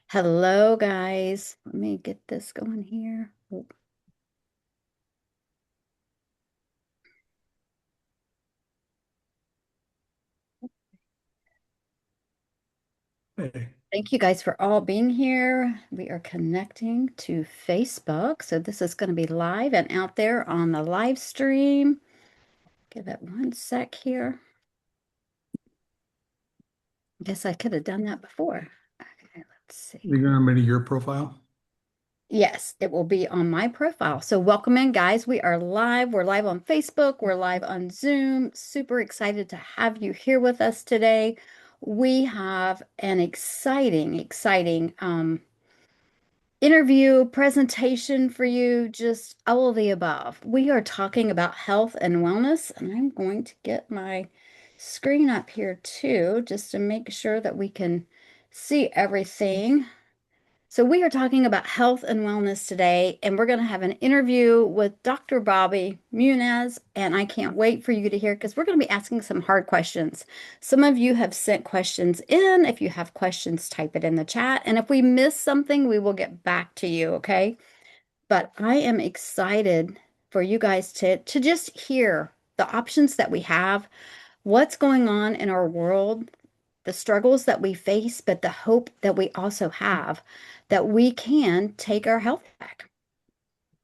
Hello, guys. Let me get this going here. Hey, Thank you guys for all being here. We are connecting to Facebook. So this is going to be live and out there on the live stream. Give it one sec here. Guess I could have done that before. Okay, let's see. you're gonna make your profile? Yes, it will be on my profile. So welcome in, guys. We are live. We're live on Facebook. We're live on Zoom. Super excited to have you here with us today. We have an exciting interview presentation for you, just all of the above. We are talking about health and wellness, and I'm going to get my screen up here too, just to make sure that we can see everything. So, we are talking about health and wellness today, and we're going to have an interview with Dr. Bobby Muniz. And I can't wait for you to hear because we're going to be asking some hard questions. Some of you have sent questions in. If you have questions, type it in the chat. And if we miss something, we will get back to you, okay? But I am excited for you guys to just hear the options that we have, what's going on in our world, the struggles that we face, but the hope that we also have that we can take our health back.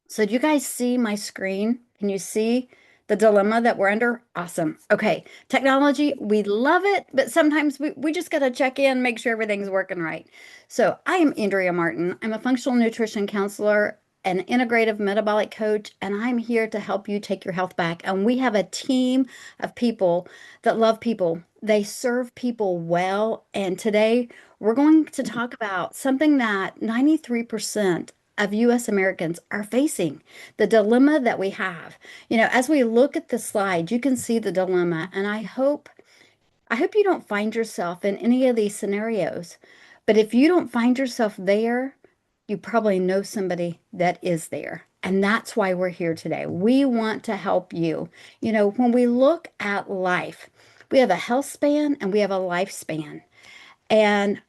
So, do you guys see my screen? Can you see the dilemma that we're under? Awesome. Okay. Technology, we love it, but sometimes we just got to check in, make sure everything's working right. So, I am Andrea Martin. I'm a functional nutrition counselor, an integrative metabolic coach, and I'm here to help you take your health back. And we have a team of people that love people. They serve people well. And today we're going to talk about something that 93% of US Americans are facing, the dilemma that we have. As we look at the slide, you can see the dilemma, and I hope you don't find yourself in any of these scenarios. But if you don't find yourself there, you probably know somebody that is there. And that's why we're here today. We want to help you. When we look at life, we have a health span and we have a lifespan. And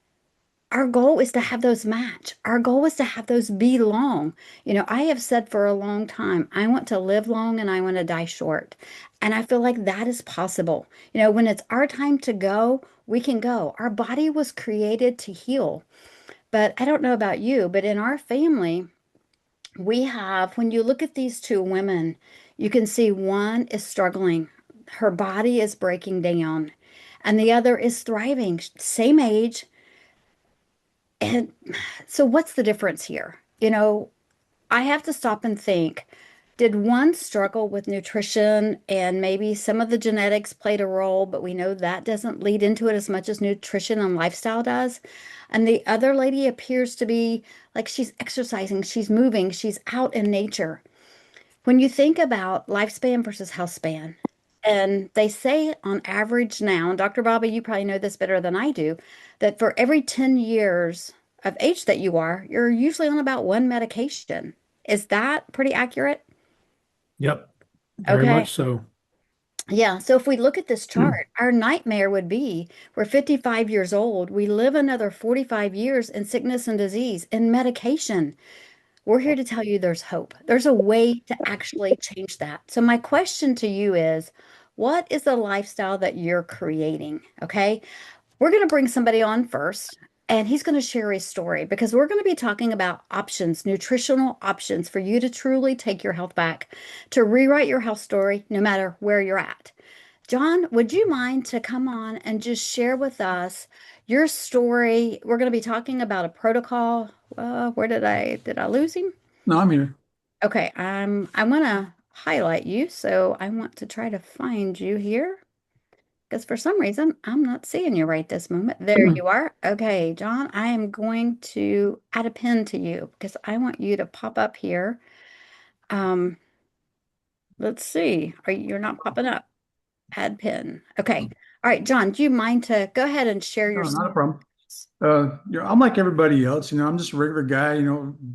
our goal is to have those match. Our goal is to have those be long. I have said for a long time, I want to live long and I want to die short. And I feel like that is possible. When it's our time to go, we can go. Our body was created to heal. But I don't know about you, but in our family, when you look at these two women, you can see one is struggling. Her body is breaking down, and the other is thriving. Same age, and so, what's the difference here? I have to stop and think, did one struggle with nutrition and maybe some of the genetics played a role, but we know that doesn't lead into it as much as nutrition and lifestyle does? And the other lady appears to be like she's exercising, she's moving, she's out in nature. When you think about lifespan versus health span, and they say on average now, and Dr. Bobby, you probably know this better than I do, that for every 10 years of age that you are, you're usually on about one medication. Is that pretty accurate? Yep, very Okay. much so. Yeah. So if we look at this chart, our nightmare would be we're 55 years old, we live another 45 years in sickness and disease and medication. We're here to tell you there's hope. There's a way to actually change that. So, my question to you is, what is the lifestyle that you're creating? Okay. We're going to bring somebody on first, and he's going to share his story because we're going to be talking about options, nutritional options for you to truly take your health back, to rewrite your health story no matter where you're at. John, would you mind to come on and just share with us your story? We're going to be talking about a protocol. Where did I lose him? No, I'm here. Okay, I want to highlight you, so I want to try to find you here because for some reason I'm not seeing you right this moment. There you are. Okay, John, I am going to add a pin to you because I want you to pop up here. Um, let's see. You're not popping up. Add pin. Okay. All right, John, do you mind to go ahead and share your No, not a story? problem. I'm like everybody else. I'm just a regular guy.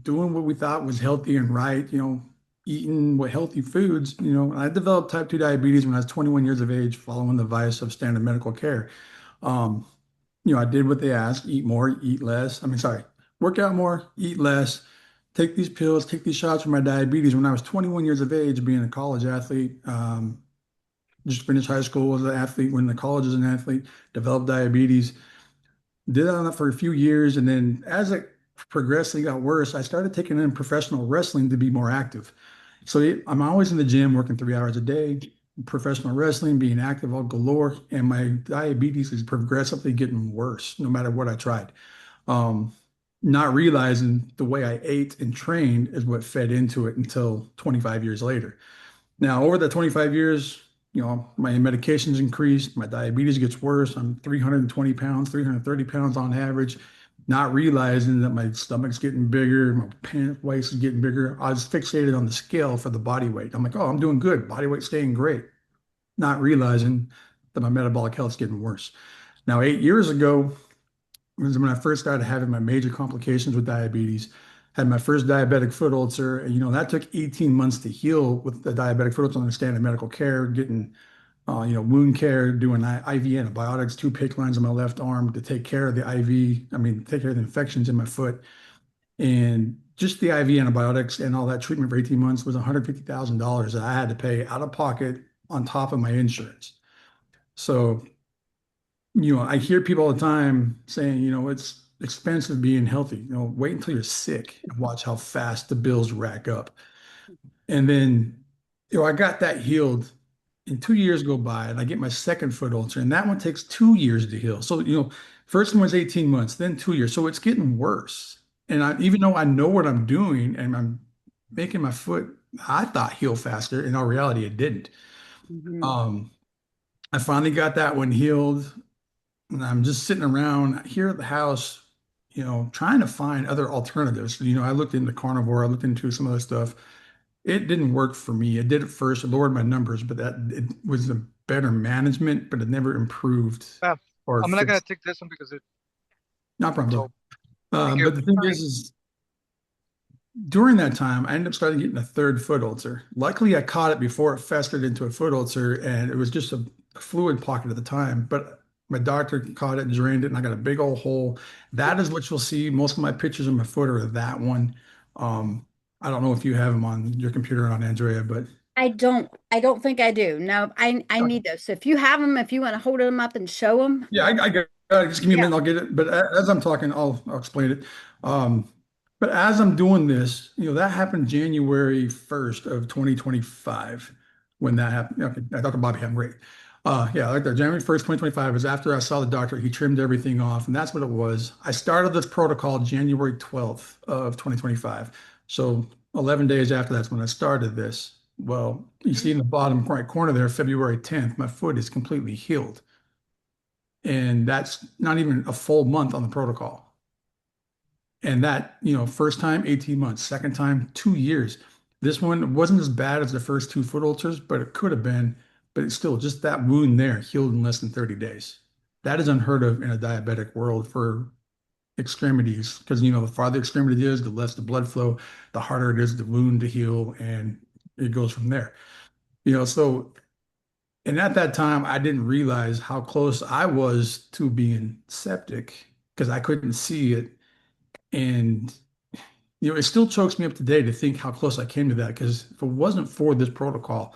Doing what we thought was healthy and right. Eating what healthy foods. I developed type 2 diabetes when I was 21 years of age, following the advice of standard medical care. Um, I did what they asked: eat more, eat less. I mean, sorry, work out more, eat less, take these pills, take these shots for my diabetes. When I was 21 years of age, being a college athlete, just finished high school as an athlete, went into college as an athlete, developed diabetes, did that for a few years. And then as it progressively got worse, I started taking in professional wrestling to be more active. So I'm always in the gym working 3 hours a day, professional wrestling, being active all galore, and my diabetes is progressively getting worse no matter what I tried. Um, Not realizing the way I ate and trained is what fed into it until 25 years later. Now, over the 25 years, my medications increased, my diabetes gets worse. I'm 320 pounds, 330 pounds on average, not realizing that my stomach's getting bigger, my pant waist is getting bigger. I was fixated on the scale for the body weight. I'm like, oh, I'm doing good. Body weight's staying great, not realizing that my metabolic health's getting worse. Now, 8 years ago was when I first started having my major complications with diabetes. Had my first diabetic foot ulcer, and that took 18 months to heal with the diabetic foot ulcer, understanding medical care, getting wound care, doing IV antibiotics, two PICC lines on my left arm to take care of the IV, I mean, take care of the infections in my foot. And just the IV antibiotics and all that treatment for 18 months was $150,000 that I had to pay out of pocket on top of my insurance. So I hear people all the time saying, it's expensive being healthy. Wait until you're sick and watch how fast the bills rack up. And then, I got that healed and 2 years go by and I get my second foot ulcer and that one takes 2 years to heal. So, first one was 18 months, then 2 years. So it's getting worse. And even though I know what I'm doing and I'm making my foot, I thought heal faster. In all reality, it didn't. Mhm. Um, I finally got that one healed. And I'm just sitting around here at the house, trying to find other alternatives. I looked into carnivore, I looked into some other stuff. It didn't work for me. It did at first, it lowered my numbers, but that it was a better management, but it never improved Ma'am, or I'm not gonna fixed. take this one because Not a problem, so bro. thank you. But the thing Sorry. is during that time, I ended up starting getting a third foot ulcer. Luckily, I caught it before it festered into a foot ulcer, and it was just a fluid pocket at the time. But my doctor caught it and drained it, and I got a big old hole. That is what you'll see. Most of my pictures of my foot are that one. Um, I don't know if you have them on your computer on Andrea, but I don't think I do. No, I need those. So if you have them, if you want to hold them up and show them. yeah, I got it. Just give me a Yeah. minute, I'll get it. But as I'm talking, I'll explain it. Um, but as I'm doing this, that happened January 1st of 2025 when that happened. Okay, Dr. Bobby had great. Yeah, like that January 1st, 2025 was after I saw the doctor. He trimmed everything off, and that's what it was. I started this protocol January 12th of 2025. So 11 days after that's when I started this. Well, you see in the bottom right corner there, February 10th, my foot is completely healed. And that's not even a full month on the protocol. And that, first time, 18 months, second time, 2 years. This one wasn't as bad as the first two foot ulcers, but it could have been. But it's still just that wound there healed in less than 30 days. That is unheard of in a diabetic world for extremities because, the farther extremity is, the less the blood flow, the harder it is the wound to heal, and it goes from there. So and at that time, I didn't realize how close I was to being septic because I couldn't see it. And, it still chokes me up today to think how close I came to that because if it wasn't for this protocol,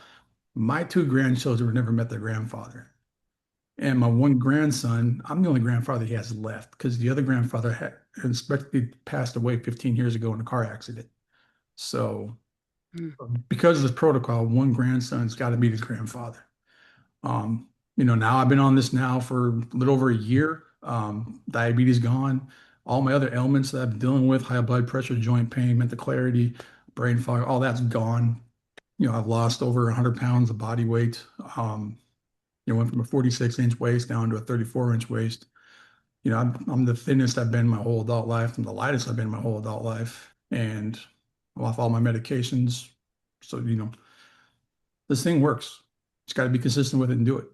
my two grandchildren would never met their grandfather. And my one grandson, I'm the only grandfather he has left because the other grandfather had unexpectedly passed away 15 years ago in a car accident. So, Mm. because of this protocol, one grandson's got to meet his grandfather. Now I've been on this now for a little over a year. Diabetes gone. All my other ailments that I've been dealing with, high blood pressure, joint pain, mental clarity, brain fog, all that's gone. I've lost over 100 pounds of body weight. Um, went from a 46-inch waist down to a 34-inch waist. I'm the thinnest I've been my whole adult life and the lightest I've been my whole adult life. And I'm off all my medications. So, this thing works. Just got to be consistent with it and do it.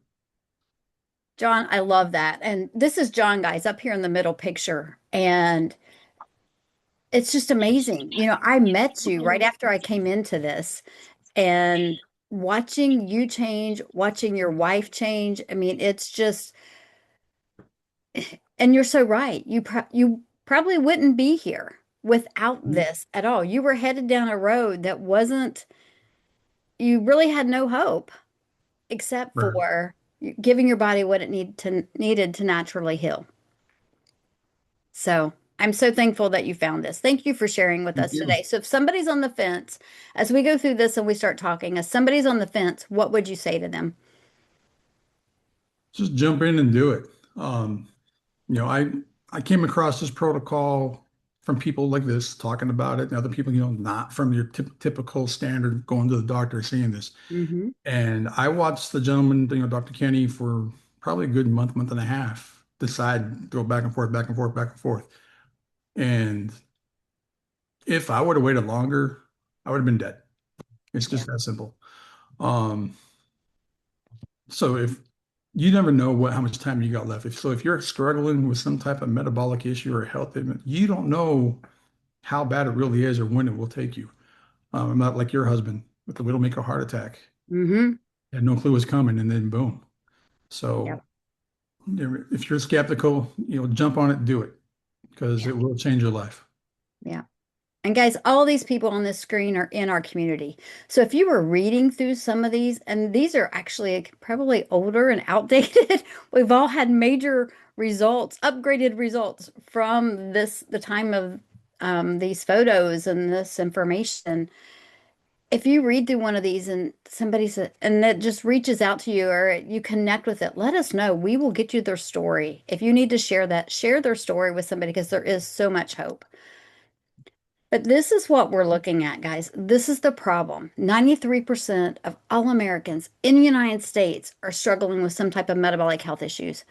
John, I love that. And this is John, guys, up here in the middle picture. And it's just amazing. I met you right after I came into this and watching you change, watching your wife change. I mean, it's just, and you're so right. You probably wouldn't be here without this at all. You were headed down a road that wasn't, you really had no hope except Right. for giving your body what it needed to naturally heal. So I'm so thankful that you found this. Thank you for sharing with Thank us you. today. So if somebody's on the fence, as we go through this and we start talking, as somebody's on the fence, what would you say to them? Just jump in and do it. Um, you know, I came across this protocol from people like this talking about it, and other people, not from your typical standard going to the doctor seeing this. Hmm. And I watched the gentleman, Dr. Kenny, for probably a good month, month and a half, decide go back and forth, back and forth, back and forth. And if I would have waited longer, I would have been dead. It's Yeah. just that simple. Um, so if you never know how much time you got left. If you're struggling with some type of metabolic issue or health ailment, you don't know how bad it really is or when it will take you. I'm not like your husband with the widowmaker heart attack. Hmm. Had no clue it was coming, and then boom. Yep. So if you're skeptical, jump on it, do it because Yeah. it will change your life. Yeah. And guys, all these people on this screen are in our community. So if you were reading through some of these, and these are actually probably older and outdated, we've all had major results, upgraded results from the time of these photos and this information. If you read through one of these and somebody said, and it just reaches out to you or you connect with it, let us know. We will get you their story. If you need to share that, share their story with somebody because there is so much hope. But this is what we're looking at, guys. This is the problem. 93% of all Americans in the United States are struggling with some type of metabolic health issues.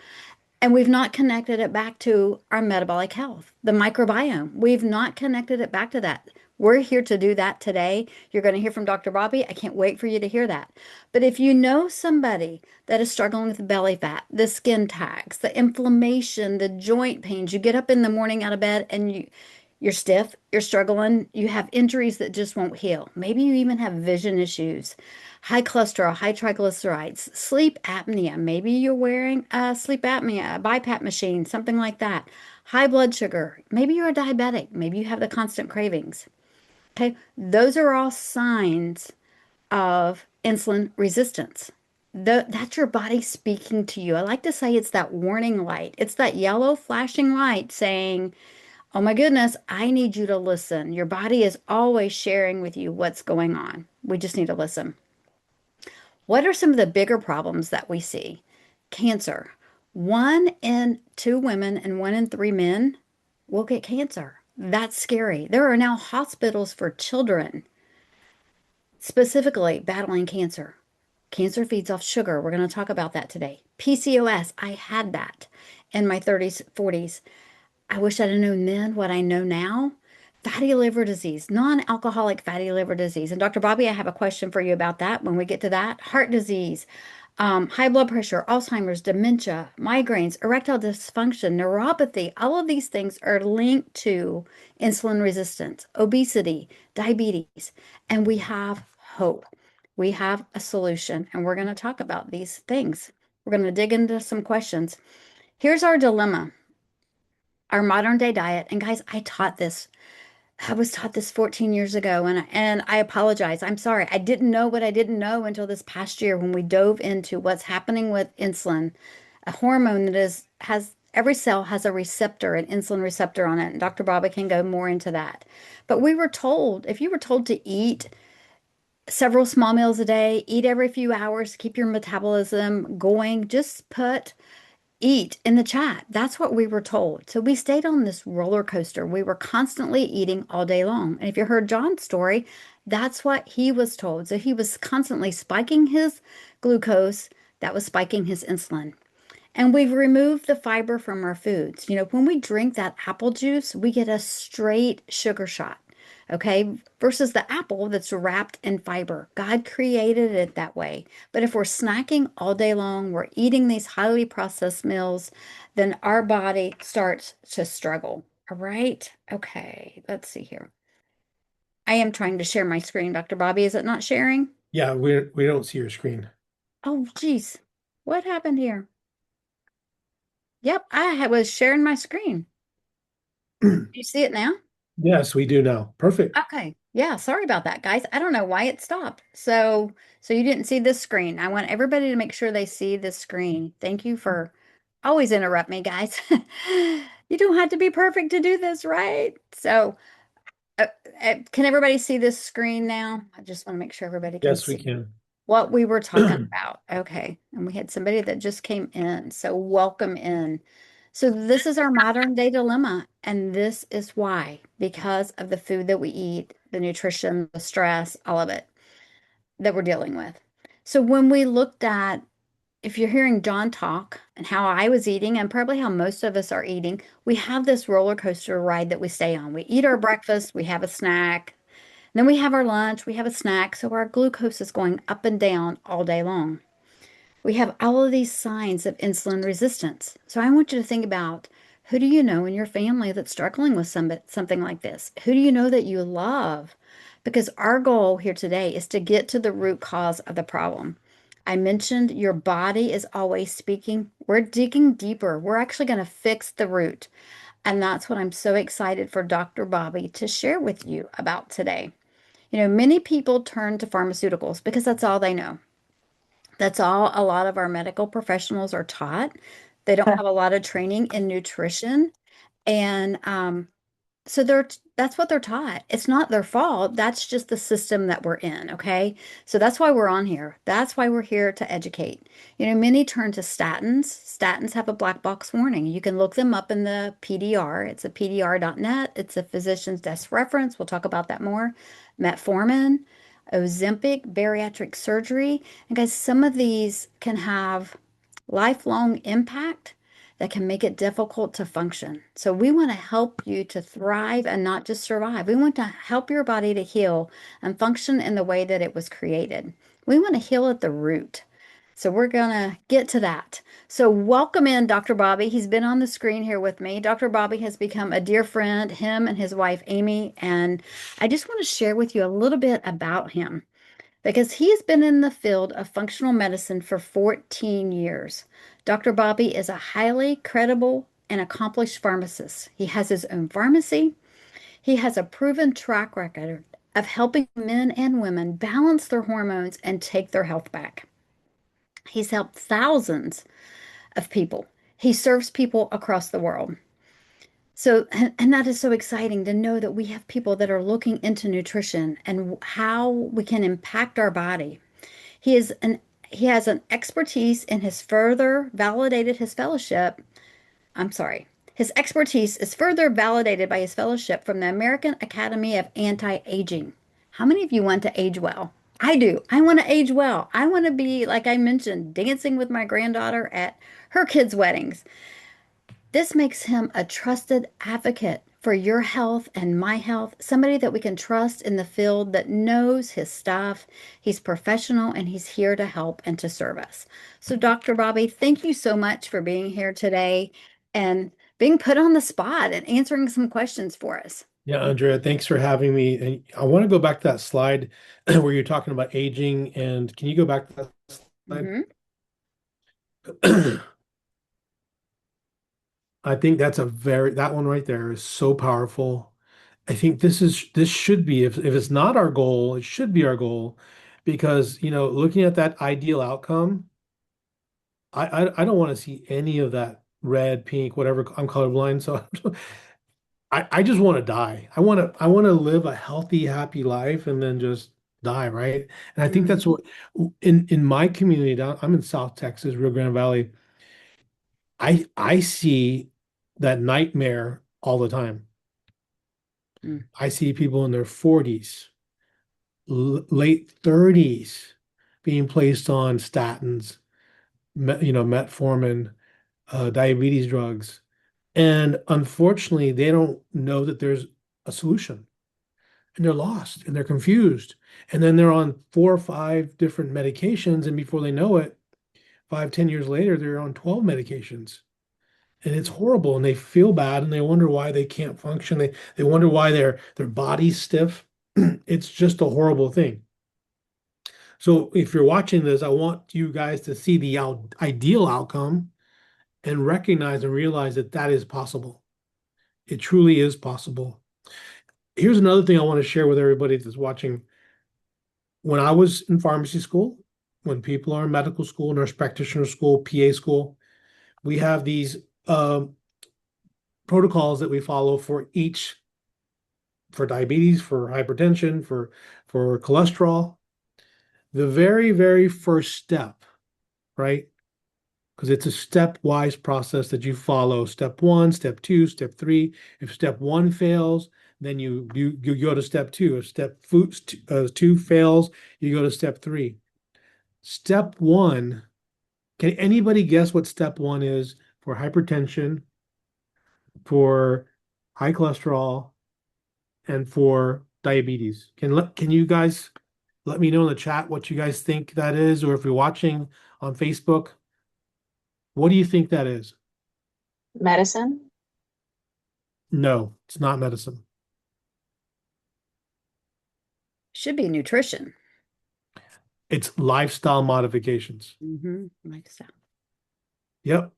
And we've not connected it back to our metabolic health, the microbiome. We've not connected it back to that. We're here to do that today. You're going to hear from Dr. Bobby. I can't wait for you to hear that. But if you know somebody that is struggling with belly fat, the skin tags, the inflammation, the joint pains, you get up in the morning out of bed and you're stiff, you're struggling, you have injuries that just won't heal. Maybe you even have vision issues, high cholesterol, high triglycerides, sleep apnea. Maybe you're wearing a sleep apnea, a BiPAP machine, something like that. High blood sugar. Maybe you're a diabetic. Maybe you have the constant cravings. Okay, those are all signs of insulin resistance. That's your body speaking to you. I like to say it's that warning light. It's that yellow flashing light saying, oh my goodness, I need you to listen. Your body is always sharing with you what's going on. We just need to listen. What are some of the bigger problems that we see? Cancer. 1 in 2 women and 1 in 3 men will get cancer. That's scary. There are now hospitals for children specifically battling cancer. Cancer feeds off sugar. We're going to talk about that today. PCOS, I had that in my 30s, 40s. I wish I'd have known then what I know now. Fatty liver disease, non-alcoholic fatty liver disease. And Dr. Bobby, I have a question for you about that when we get to that. Heart disease, high blood pressure, Alzheimer's, dementia, migraines, erectile dysfunction, neuropathy. All of these things are linked to insulin resistance, obesity, diabetes, and we have hope. We have a solution, and we're going to talk about these things. We're going to dig into some questions. Here's our dilemma, our modern day diet. And guys, I was taught this 14 years ago, and I apologize. I'm sorry. I didn't know what I didn't know until this past year when we dove into what's happening with insulin, a hormone that is has every cell has a receptor, an insulin receptor on it. And Dr. Bobby can go more into that. But we were told, if you were told to eat several small meals a day, eat every few hours, keep your metabolism going, just put eat in the chat. That's what we were told. So we stayed on this roller coaster. We were constantly eating all day long. And if you heard John's story, that's what he was told. So he was constantly spiking his glucose, that was spiking his insulin. And we've removed the fiber from our foods. When we drink that apple juice, we get a straight sugar shot, okay? Versus the apple that's wrapped in fiber. God created it that way. But if we're snacking all day long, we're eating these highly processed meals, then our body starts to struggle. All right? Okay, let's see here. I am trying to share my screen, Dr. Bobby. Is it not sharing? Yeah, we don't see your screen. Oh, geez. What happened here? Yep, was sharing my screen. You see it now? Yes, we do now. Perfect. Okay. Yeah, sorry about that, guys. I don't know why it stopped. So you didn't see this screen. I want everybody to make sure they see this screen. Thank you for always interrupt me, guys. You don't have to be perfect to do this, right? Uh, can everybody see this screen now? I just want to make sure everybody can Yes, we see can. what we were talking about. Okay. And we had somebody that just came in. So welcome in. So this is our modern day dilemma. And this is why, because of the food that we eat, the nutrition, the stress, all of it that we're dealing with. So when we looked at, if you're hearing John talk and how I was eating, and probably how most of us are eating, we have this roller coaster ride that we stay on. We eat our breakfast, we have a snack, then we have our lunch, we have a snack. So our glucose is going up and down all day long. We have all of these signs of insulin resistance. So I want you to think about, who do you know in your family that's struggling with something like this? Who do you know that you love? Because our goal here today is to get to the root cause of the problem. I mentioned your body is always speaking. We're digging deeper. We're actually going to fix the root. And that's what I'm so excited for Dr. Bobby to share with you about today. Many people turn to pharmaceuticals because that's all they know. That's all a lot of our medical professionals are taught. They don't have a lot of training in nutrition. And so that's what they're taught. It's not their fault. That's just the system that we're in, okay? So that's why we're on here. That's why we're here to educate. Many turn to statins. Statins have a black box warning. You can look them up in the PDR. It's a PDR.net. It's a physician's desk reference. We'll talk about that more. Metformin, Ozempic, bariatric surgery. And guys, some of these can have lifelong impact that can make it difficult to function. So we want to help you to thrive and not just survive. We want to help your body to heal and function in the way that it was created. We want to heal at the root. So we're going to get to that. So welcome in Dr. Bobby. He's been on the screen here with me. Dr. Bobby has become a dear friend, him and his wife Amy, and I just want to share with you a little bit about him because he has been in the field of functional medicine for 14 years. Dr. Bobby is a highly credible and accomplished pharmacist. He has his own pharmacy. He has a proven track record of helping men and women balance their hormones and take their health back. He's helped thousands of people. He serves people across the world. So, and that is so exciting to know that we have people that are looking into nutrition and how we can impact our body. He is an he has an expertise in his further validated his fellowship. I'm sorry. His expertise is further validated by his fellowship from the American Academy of Anti-Aging. How many of you want to age well? I do. I want to age well. I want to be, like I mentioned, dancing with my granddaughter at her kids' weddings. This makes him a trusted advocate for your health and my health, somebody that we can trust in the field that knows his stuff. He's professional and he's here to help and to serve us. So, Dr. Bobby, thank you so much for being here today and being put on the spot and answering some questions for us. Yeah, Andrea, thanks for having me. And I want to go back to that slide where you're talking about aging. And can you go back to that Hmm. slide? I think that one right there is so powerful. I think this should be, if it's not our goal, it should be our goal because, looking at that ideal outcome, I don't want to see any of that red, pink, whatever. I'm colorblind, so I just want to die. I want to live a healthy, happy life and then just die, right? And I think Mm, that's what in my community down, I'm in South Texas, Rio Grande Valley. I see that nightmare all the time. mm, I see people in their 40s, late 30s being placed on statins, metformin, diabetes drugs. And unfortunately, they don't know that there's a solution and they're lost and they're confused. And then they're on 4 or 5 different medications. And before they know it, 5, 10 years later, they're on 12 medications. And it's horrible. And they feel bad and they wonder why they can't function. They wonder why their body's stiff. It's just a horrible thing. So if you're watching this, I want you guys to see the ideal outcome and recognize and realize that that is possible. It truly is possible. Here's another thing I want to share with everybody that's watching. When I was in pharmacy school, when people are in medical school, nurse practitioner school, PA school, we have these protocols that we follow for each, for diabetes, for hypertension, for cholesterol. The very, very first step, right? Because it's a stepwise process that you follow. Step one, step two, step three. If step one fails, then you go to step two. If two fails, you go to step three. Step one, can anybody guess what step one is for hypertension, for high cholesterol, and for diabetes? Can you guys let me know in the chat what you guys think that is, or if you're watching on Facebook, what do you think that is? Medicine? No, it's not medicine. Should be nutrition. It's lifestyle modifications. Lifestyle. Yep.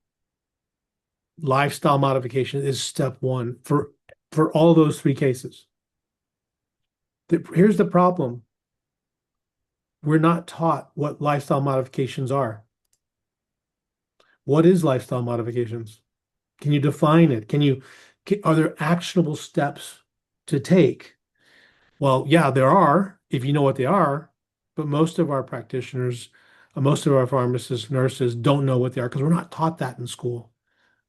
Lifestyle modification is step one for all those three cases. Here's the problem. We're not taught what lifestyle modifications are. What is lifestyle modifications? Can you define it? Are there actionable steps to take? Well, yeah, there are, if you know what they are, but most of our practitioners, most of our pharmacists, nurses don't know what they are because we're not taught that in school.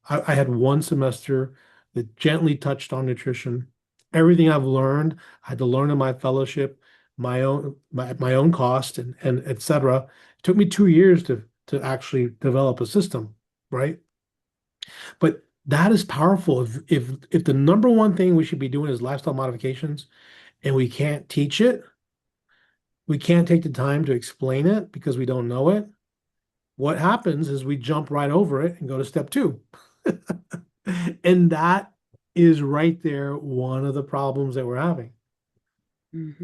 I had one semester that gently touched on nutrition. Everything I've learned, I had to learn in my fellowship, my own cost and et cetera. It took me 2 years to actually develop a system, right? But that is powerful. If the number one thing we should be doing is lifestyle modifications and we can't teach it, we can't take the time to explain it because we don't know it. What happens is we jump right over it and go to step two. And that is right there one of the problems that we're having.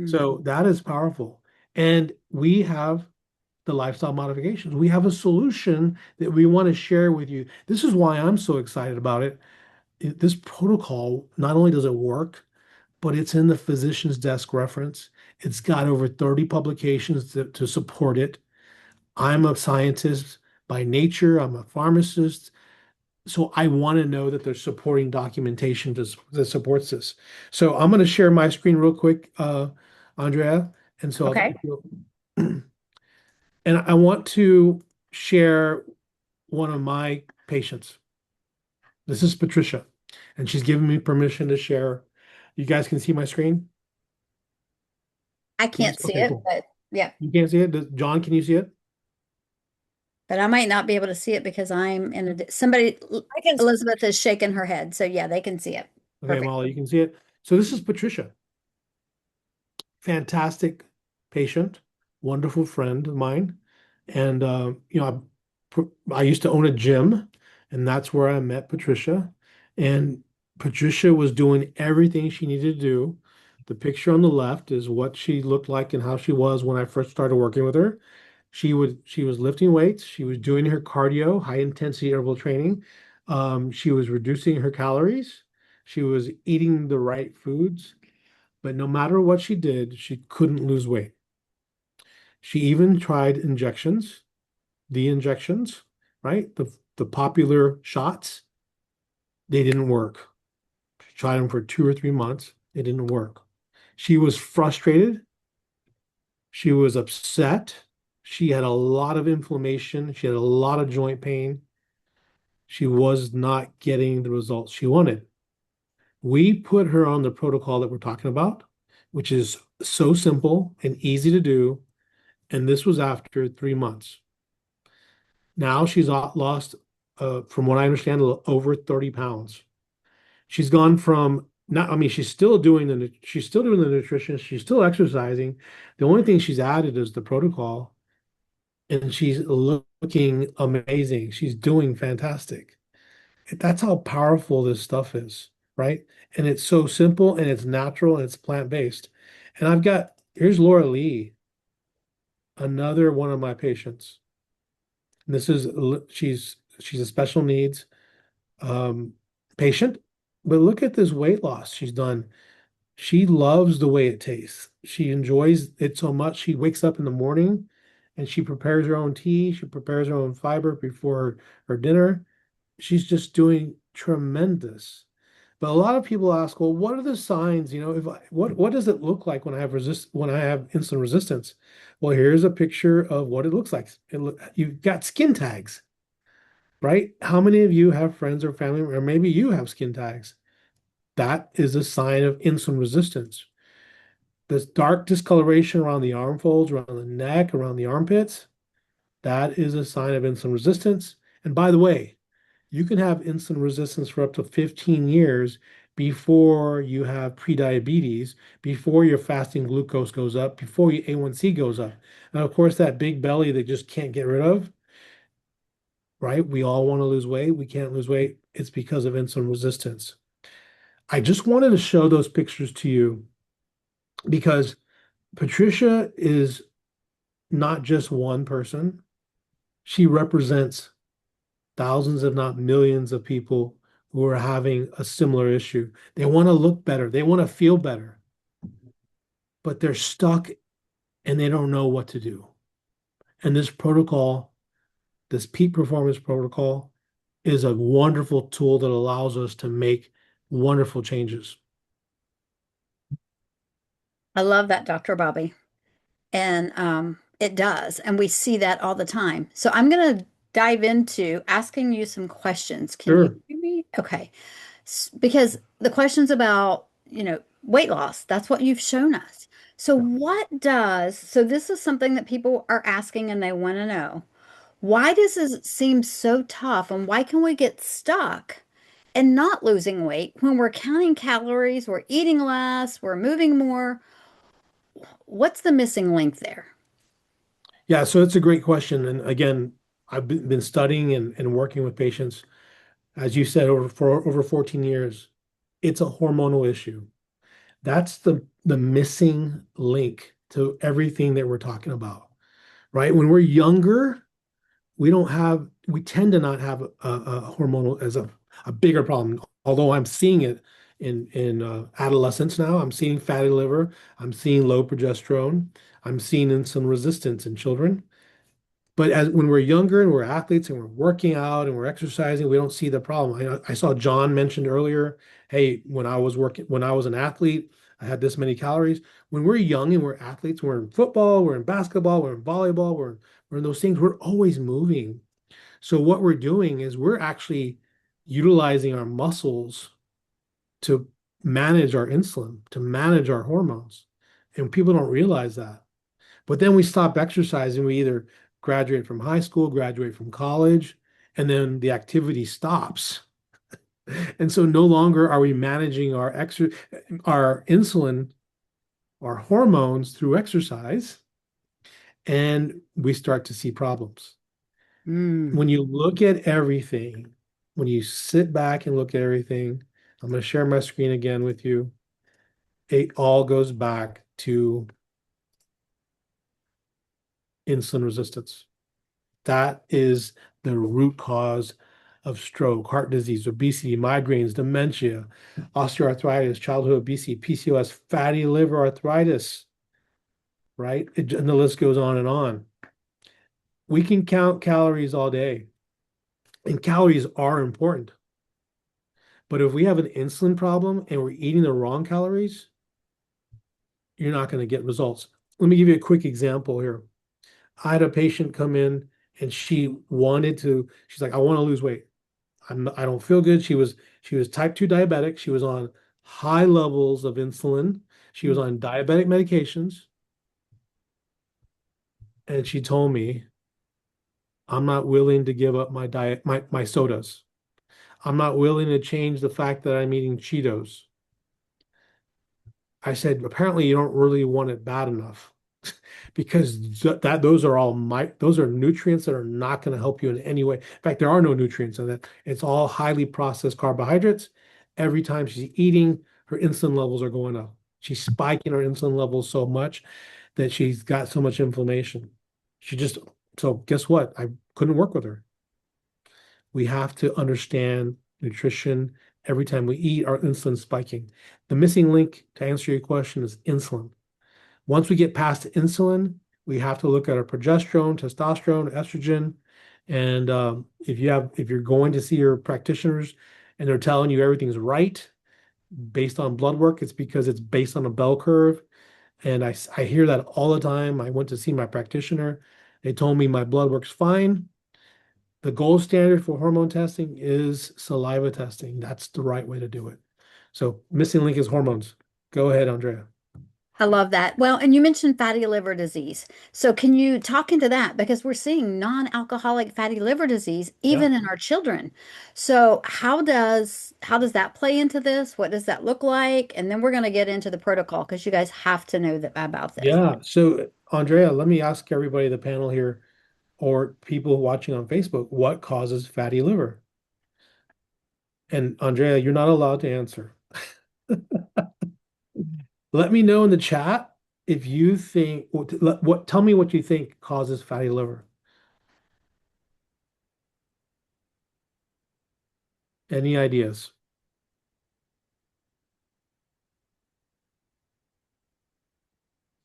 So that is powerful. And we have the lifestyle modifications. We have a solution that we want to share with you. This is why I'm so excited about it. This protocol, not only does it work, but it's in the physician's desk reference. It's got over 30 publications to support it. I'm a scientist by nature. I'm a pharmacist. So I want to know that there's supporting documentation that supports this. So I'm going to share my screen real quick, Andrea. And so, Okay. and I want to share one of my patients. This is Patricia, and she's given me permission to share. You guys can see my screen? I Yes? can't see Okay, it, cool. but yeah. You can't see it? John, can you see it? But I might not be able to see it because I'm in somebody, I can. Elizabeth is shaking her head. So yeah, they can see it. Okay, Perfect. Molly, you can see it. So this is Patricia. Fantastic patient, wonderful friend of mine. And I used to own a gym, and that's where I met Patricia. And Patricia was doing everything she needed to do. The picture on the left is what she looked like and how she was when I first started working with her. She was lifting weights, she was doing her cardio, high intensity interval training. She was reducing her calories, she was eating the right foods, but no matter what she did, she couldn't lose weight. She even tried injections, the injections, right? The popular shots, they didn't work. She tried them for 2 or 3 months, they didn't work. She was frustrated, she was upset, she had a lot of inflammation, she had a lot of joint pain. She was not getting the results she wanted. We put her on the protocol that we're talking about, which is so simple and easy to do. And this was after 3 months. Now she's lost, from what I understand, over 30 pounds. She's gone from not, I mean, she's still doing the nutrition, she's still exercising. The only thing she's added is the protocol, and she's looking amazing. She's doing fantastic. That's how powerful this stuff is, right? And it's so simple and it's natural and it's plant-based. And here's Laura Lee, another one of my patients. This is she's a special needs patient. But look at this weight loss she's done. She loves the way it tastes. She enjoys it so much. She wakes up in the morning and she prepares her own tea. She prepares her own fiber before her dinner. She's just doing tremendous. But a lot of people ask, well, what are the signs? If what does it look like when I have insulin resistance? Well, here's a picture of what it looks like. You've got skin tags, right? How many of you have friends or family, or maybe you have skin tags? That is a sign of insulin resistance. This dark discoloration around the arm folds, around the neck, around the armpits, that is a sign of insulin resistance. And by the way, you can have insulin resistance for up to 15 years before you have prediabetes, before your fasting glucose goes up, before your A1C goes up. And of course, that big belly that just can't get rid of, right? We all want to lose weight. We can't lose weight. It's because of insulin resistance. I just wanted to show those pictures to you because Patricia is not just one person. She represents thousands, if not millions, of people who are having a similar issue. They want to look better, they want to feel better, but they're stuck and they don't know what to do. And this protocol, this peak performance protocol, is a wonderful tool that allows us to make wonderful changes. I love that, Dr. Bobby. And it does. And we see that all the time. So I'm going to dive into asking you some questions. Can you Sure. hear me? Okay. Because the questions about, weight loss, that's what you've shown us. So so this is something that people are asking and they want to know. Why does it seem so tough and why can we get stuck and not losing weight when we're counting calories, we're eating less, we're moving more? What's the missing link there? Yeah, so it's a great question. And again, I've been studying and working with patients, as you said, for over 14 years. It's a hormonal issue. That's the missing link to everything that we're talking about, right? When we're younger, we tend to not have a hormonal as a bigger problem. Although I'm seeing it in adolescence now, I'm seeing fatty liver, I'm seeing low progesterone, I'm seeing insulin resistance in children. But as when we're younger and we're athletes and we're working out and we're exercising, we don't see the problem. I saw John mentioned earlier, hey, when I was an athlete, I had this many calories. When we're young and we're athletes, we're in football, we're in basketball, we're in volleyball, we're in those things, we're always moving. So what we're doing is we're actually utilizing our muscles to manage our insulin, to manage our hormones. And people don't realize that. But then we stop exercising. We either graduate from high school, graduate from college, and then the activity stops. And so no longer are we managing our insulin, our hormones through exercise, and we start to see problems. Mm. When you look at everything, when you sit back and look at everything, I'm going to share my screen again with you. It all goes back to insulin resistance. That is the root cause of stroke, heart disease, obesity, migraines, dementia, osteoarthritis, childhood obesity, PCOS, fatty liver arthritis, right? And the list goes on and on. We can count calories all day, and calories are important. But if we have an insulin problem and we're eating the wrong calories, you're not going to get results. Let me give you a quick example here. I had a patient come in and she's like, I want to lose weight. I don't feel good. She was type 2 diabetic. She was on high levels of insulin. She was on diabetic medications. And she told me, I'm not willing to give up my diet, my sodas. I'm not willing to change the fact that I'm eating Cheetos. I said, apparently you don't really want it bad enough because those are nutrients that are not going to help you in any way. In fact, there are no nutrients in that. It's all highly processed carbohydrates. Every time she's eating, her insulin levels are going up. She's spiking her insulin levels so much that she's got so much inflammation. She just, so guess what? I couldn't work with her. We have to understand nutrition Every time we eat, our insulin spiking. The missing link, to answer your question, is insulin. Once we get past insulin, we have to look at our progesterone, testosterone, estrogen. And if you're going to see your practitioners and they're telling you everything's right based on blood work, it's because it's based on a bell curve. And I hear that all the time. I went to see my practitioner. They told me my blood works fine. The gold standard for hormone testing is saliva testing. That's the right way to do it. So missing link is hormones. Go ahead, Andrea. I love that. Well, and you mentioned fatty liver disease. So can you talk into that? Because we're seeing non-alcoholic fatty liver disease Yeah. even in our children. So how does that play into this? What does that look like? And then we're going to get into the protocol because you guys have to know about this. Yeah. So, Andrea, let me ask everybody in the panel here or people watching on Facebook, what causes fatty liver? And Andrea, you're not allowed to answer. Let me know in the chat if you think tell me what you think causes fatty liver. Any ideas?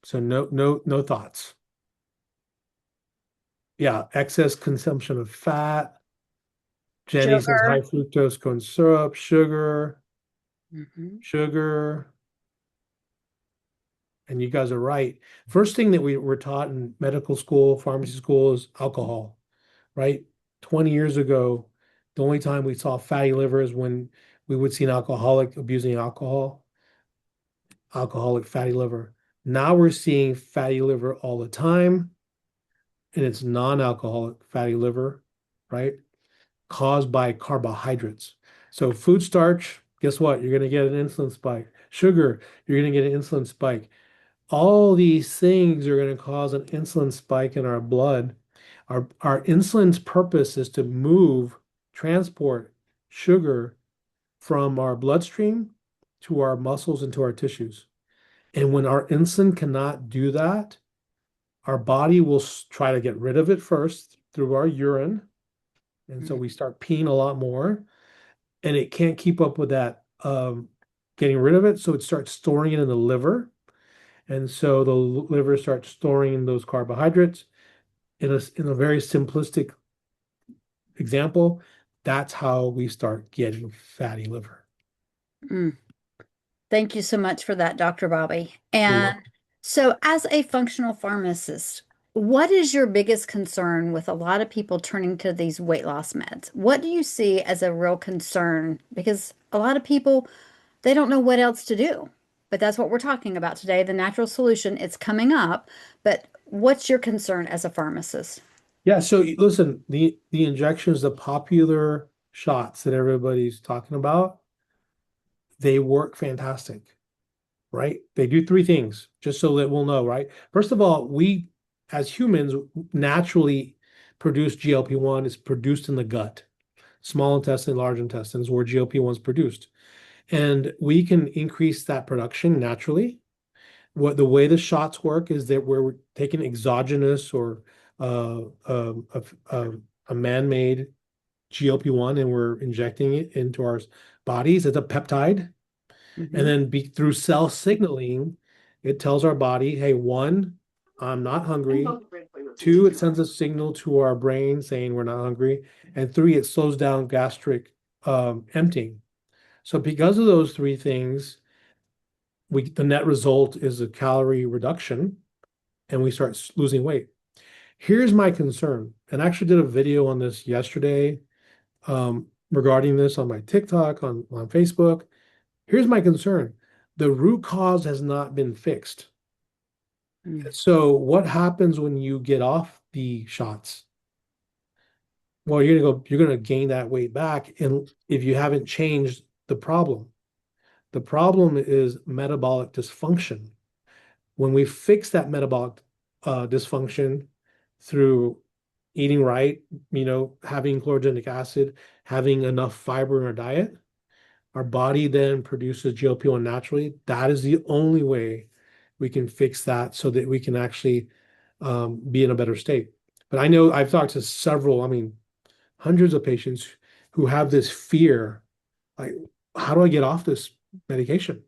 So no thoughts. Yeah, excess consumption of fat. Jenny says high Sugar. fructose corn syrup, Mhm. sugar. And you guys are right. First thing that we were taught in medical school, pharmacy school is alcohol, right? 20 years ago, the only time we saw fatty liver is when we would see an alcoholic abusing alcohol, alcoholic fatty liver. Now we're seeing fatty liver all the time, and it's non-alcoholic fatty liver, right? Caused by carbohydrates. So food starch, guess what? You're going to get an insulin spike. Sugar, you're going to get an insulin spike. All these things are going to cause an insulin spike in our blood. Our insulin's purpose is to move, transport sugar from our bloodstream to our muscles and to our tissues. And when our insulin cannot do that, our body will try to get rid of it first through our urine. And so Mhm. we start peeing a lot more, and it can't keep up with that getting rid of it. So it starts storing it in the liver. And so the liver starts storing those carbohydrates. In a very simplistic example, that's how we start getting fatty liver. Mm. Thank you so much for that, Dr. Bobby. You're And welcome. so, as a functional pharmacist, what is your biggest concern with a lot of people turning to these weight loss meds? What do you see as a real concern? Because a lot of people, they don't know what else to do. But that's what we're talking about today, the natural solution. It's coming up. But what's your concern as a pharmacist? Yeah, so listen, the injections, the popular shots that everybody's talking about, they work fantastic, right? They do three things, just so that we'll know, right? First of all, we as humans naturally produce GLP-1. It's produced in the gut, small intestine, large intestine is where GLP-1 is produced. And we can increase that production naturally. What the way the shots work is that we're taking exogenous or uh, um, a, a, a man-made GLP-1 and we're injecting it into our bodies as a peptide. And Hmm. then through cell signaling, it tells our body, hey, one, I'm not hungry. Two, it sends a signal to our brain saying we're not hungry. And three, it slows down gastric emptying. So because of those three things, the net result is a calorie reduction and we start losing weight. Here's my concern, and I actually did a video on this yesterday regarding this on my TikTok, on Facebook. Here's my concern. The root cause has not been fixed. So what happens when you get off the shots? Well, you're gonna gain that weight back, and if you haven't changed the problem. The problem is metabolic dysfunction. When we fix that metabolic dysfunction through eating right, having chlorogenic acid, having enough fiber in our diet, our body then produces GLP-1 naturally. That is the only way we can fix that so that we can actually be in a better state. But I know I've talked to several, I mean, hundreds of patients who have this fear, like, how do I get off this medication?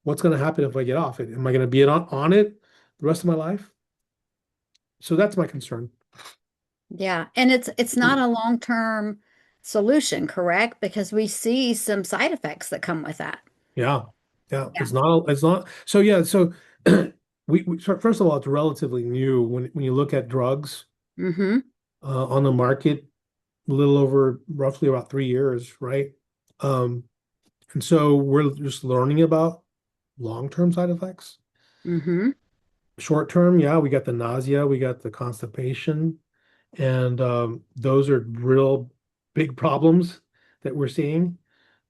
What's going to happen if I get off it? Am I going to be on it the rest of my life? So that's my concern. Yeah, and it's not a long-term solution, correct? Because we see some side effects that come with that. Yeah. Yeah. Yeah. It's not. So yeah. So so first of all, it's relatively new when you look at drugs Mm-hmm. on the market, a little over roughly about 3 years, right? Um, and so we're just learning about long-term side effects. Mm-hmm. Short term, yeah, we got the nausea, we got the constipation, and those are real big problems that we're seeing,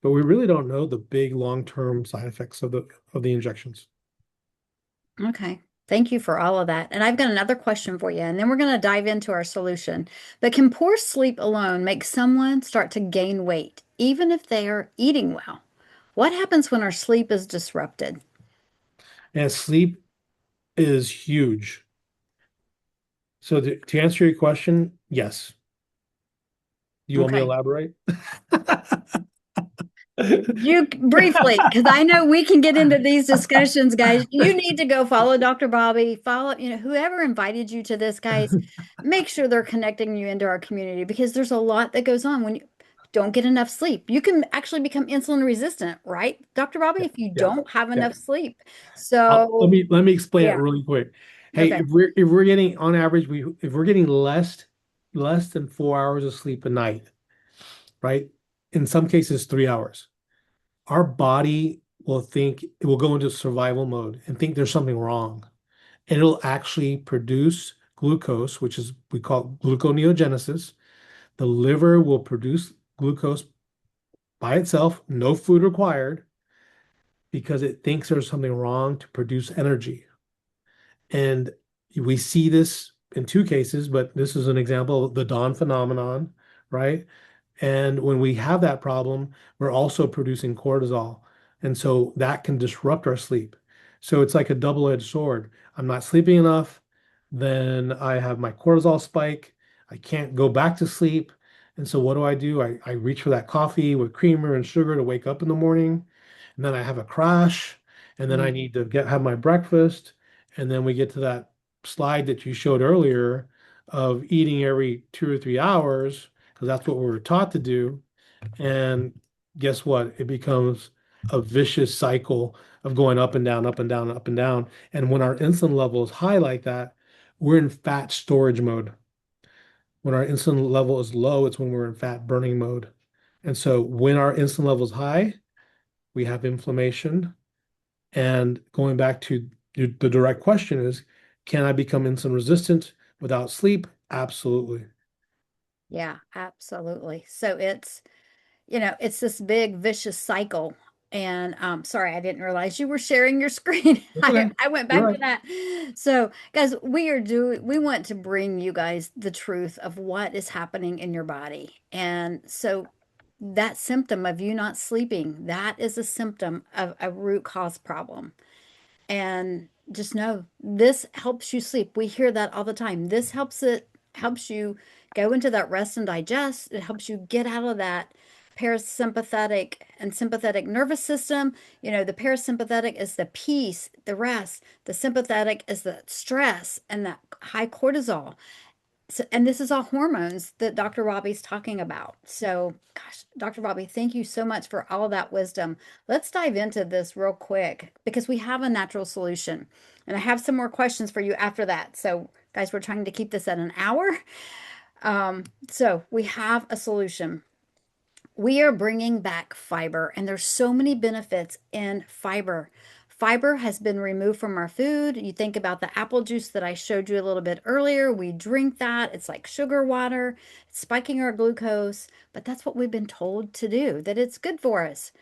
but we really don't know the big long-term side effects of the injections. Okay. Thank you for all of that. And I've got another question for you, and then we're going to dive into our solution. But can poor sleep alone make someone start to gain weight, even if they are eating well? What happens when our sleep is disrupted? And sleep is huge. So to answer your question, yes. Do you want me to Okay. elaborate? You briefly, because I know we can get into these discussions, guys. You need to go follow Dr. Bobby, follow, whoever invited you to this, guys. Make sure they're connecting you into our community because there's a lot that goes on when you don't get enough sleep. You can actually become insulin resistant, right, Dr. Bobby, Yeah, if you yeah, don't have yeah. enough sleep. Let So, me explain it yeah, really quick. Hey, okay. if we're getting on average, we if we're getting less than 4 hours of sleep a night, right? In some cases, 3 hours. Our body will think it will go into survival mode and think there's something wrong. And it'll actually produce glucose, which is we call gluconeogenesis. The liver will produce glucose by itself, no food required, because it thinks there's something wrong to produce energy. And we see this in two cases, but this is an example of the dawn phenomenon, right? And when we have that problem, we're also producing cortisol. And so that can disrupt our sleep. So it's like a double-edged sword. I'm not sleeping enough, then I have my cortisol spike. I can't go back to sleep. And so what do? I reach for that coffee with creamer and sugar to wake up in the morning. And then I have a crash. And then I Mm. need to have my breakfast. And then we get to that slide that you showed earlier of eating every 2 or 3 hours because that's what we were taught to do. And guess what? It becomes a vicious cycle of going up and down, up and down, up and down. And when our insulin level is high like that, we're in fat storage mode. When our insulin level is low, it's when we're in fat burning mode. And so when our insulin level is high, we have inflammation. And going back to the direct question is, can I become insulin resistant without sleep? Absolutely. Yeah, absolutely. So it's this big vicious cycle. And sorry, I didn't realize you were sharing your screen. It's I, okay. I went You're back to right. that. So, guys, we want to bring you guys the truth of what is happening in your body. And so that symptom of you not sleeping, that is a symptom of a root cause problem. And just know this helps you sleep. We hear that all the time. Helps you go into that rest and digest. It helps you get out of that parasympathetic and sympathetic nervous system. The parasympathetic is the peace, the rest. The sympathetic is the stress and that high cortisol. So, and this is all hormones that Dr. Robbie's talking about. So, gosh, Dr. Robbie, thank you so much for all that wisdom. Let's dive into this real quick because we have a natural solution. And I have some more questions for you after that. So, guys, we're trying to keep this at an hour. So, we have a solution. We are bringing back fiber, and there's so many benefits in fiber. Fiber has been removed from our food. You think about the apple juice that I showed you a little bit earlier. We drink that. It's like sugar water, it's spiking our glucose, but that's what we've been told to do, that it's good for us.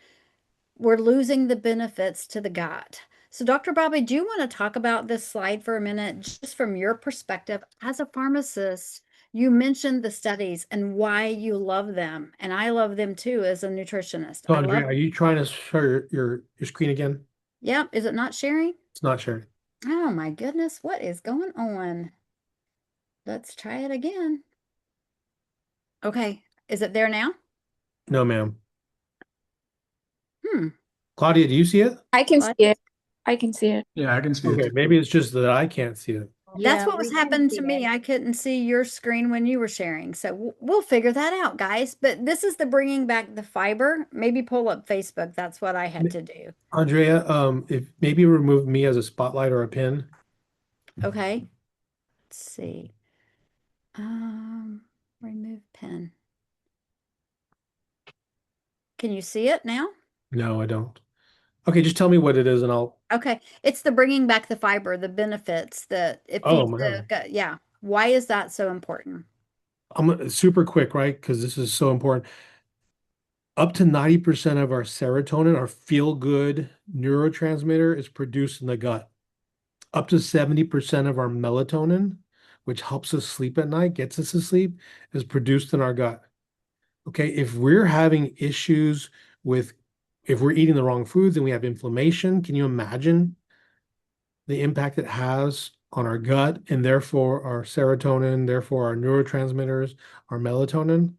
We're losing the benefits to the gut. So, Dr. Bobby, do you want to talk about this slide for a minute, just from your perspective as a pharmacist? You mentioned the studies and why you love them, and I love them too as a nutritionist. So, I love, Andrea, are you trying to share your screen again? yeah, is it not sharing? It's not sharing. Oh my goodness, what is going on? Let's try it again. Okay, is it there now? No, ma'am. Claudia, do you see it? I can see What? it. I can see it. Yeah, I can see it Okay, too. maybe it's just that I can't see it. That's Yeah, what was we can happening see to me. it. I couldn't see your screen when you were sharing. So we'll figure that out, guys. But this is the bringing back the fiber. Maybe pull up Facebook. That's what I had to do. Andrea, if maybe remove me as a spotlight or a pin. Okay. Let's see. Remove pin. Can you see it now? No, I don't. Okay, just tell me what it is and I'll. Okay. It's the bringing back the fiber, the benefits that it Oh feeds the man, gut. Yeah. Why is that so important? super quick, right? Because this is so important. Up to 90% of our serotonin, our feel-good neurotransmitter, is produced in the gut. Up to 70% of our melatonin, which helps us sleep at night, gets us to sleep, is produced in our gut. Okay, if we're having issues with, if we're eating the wrong foods and we have inflammation, can you imagine the impact it has on our gut and therefore our serotonin, therefore our neurotransmitters, our melatonin?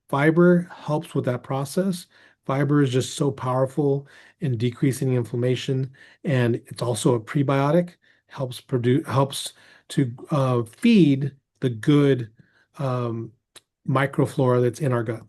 Fiber helps with that process. Fiber is just so powerful in decreasing the inflammation, and it's also a prebiotic, helps to feed the good um, microflora that's in our gut.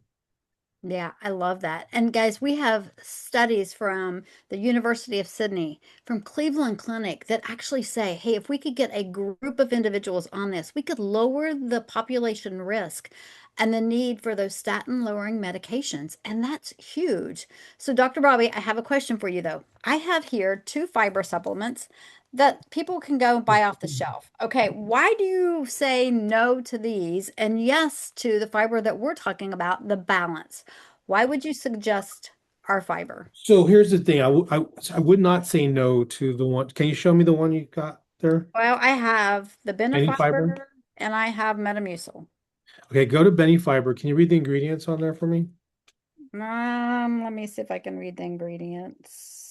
Yeah, I love that. And guys, we have studies from the University of Sydney, from Cleveland Clinic that actually say, hey, if we could get a group of individuals on this, we could lower the population risk and the need for those statin lowering medications. And that's huge. So, Dr. Bobby, I have a question for you though. I have here two fiber supplements that people can go buy off the shelf. Okay, why do you say no to these and yes to the fiber that we're talking about, the balance? Why would you suggest our fiber? So here's the thing. I would not say no to the one. Can you show me the one you got there? Well, I have the Benny Fiber? Benefiber and I have Metamucil. Okay, go to Benny Fiber. Can you read the ingredients on there for me? Let me see if I can read the ingredients.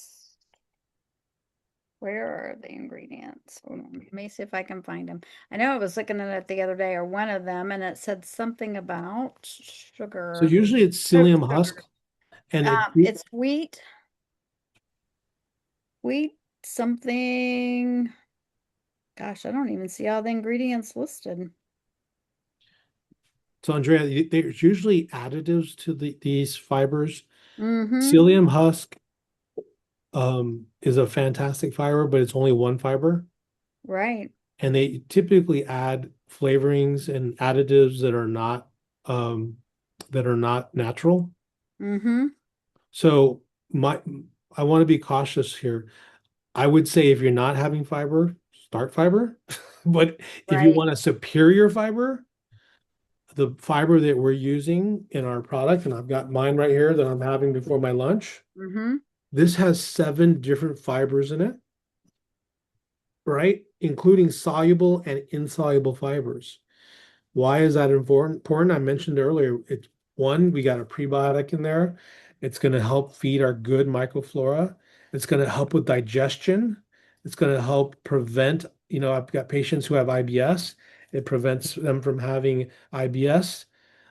Where are the ingredients? Hold on. Let me see if I can find them. I know I was looking at it the other day, or one of them, and it said something about So sugar. usually it's Oh, psyllium sugar. husk, and It's wheat something. Gosh, I don't even see all the ingredients listed. so Andrea, there's usually additives to these fibers. Mm-hmm. Psyllium husk is a fantastic fiber, but it's only one fiber, Right. and they typically add flavorings and additives um, that are not natural. Mm-hmm. So my I want to be cautious here. I would say if you're not having fiber, start fiber. But if you Right. want a superior fiber, the fiber that we're using in our product, and I've got mine right here that I'm having before my lunch. Mm-hmm. This has 7 different fibers in it, right? Including soluble and insoluble fibers. Why is that important? I mentioned earlier, it's one, we got a prebiotic in there. It's going to help feed our good microflora. It's going to help with digestion. It's going to help prevent, I've got patients who have IBS. It prevents them from having IBS.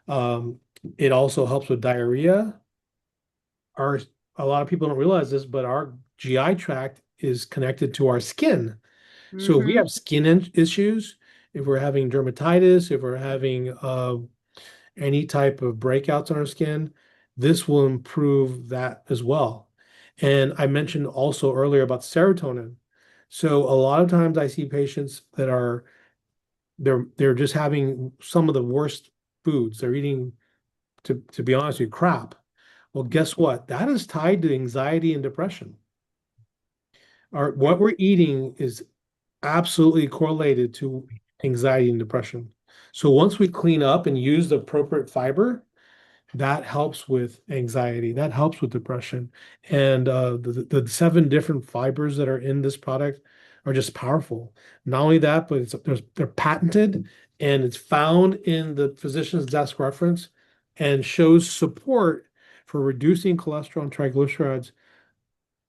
Um, it also helps with diarrhea. Our A lot of people don't realize this, but our GI tract is connected to our skin. So if we Mm-hmm. have issues, if we're having dermatitis, if we're having any type of breakouts on our skin, this will improve that as well. And I mentioned also earlier about serotonin. So a lot of times I see patients that are they're just having some of the worst foods. They're eating, to be honest with you, crap. Well, guess what? That is tied to anxiety and depression. What we're eating is absolutely correlated to anxiety and depression. So once we clean up and use the appropriate fiber, that helps with anxiety, that helps with depression. And the 7 different fibers that are in this product are just powerful. Not only that, but they're patented and it's found in the physician's desk reference and shows support for reducing cholesterol and triglycerides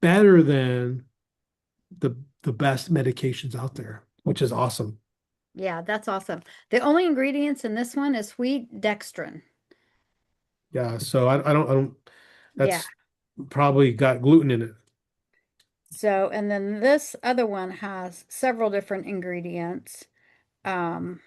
better than the the best medications out there, which is awesome. Yeah, that's awesome. The only ingredients in this one is wheat dextrin. Yeah, so I don't Yeah. that's probably got gluten in it. So, and then this other one has several different ingredients. Um,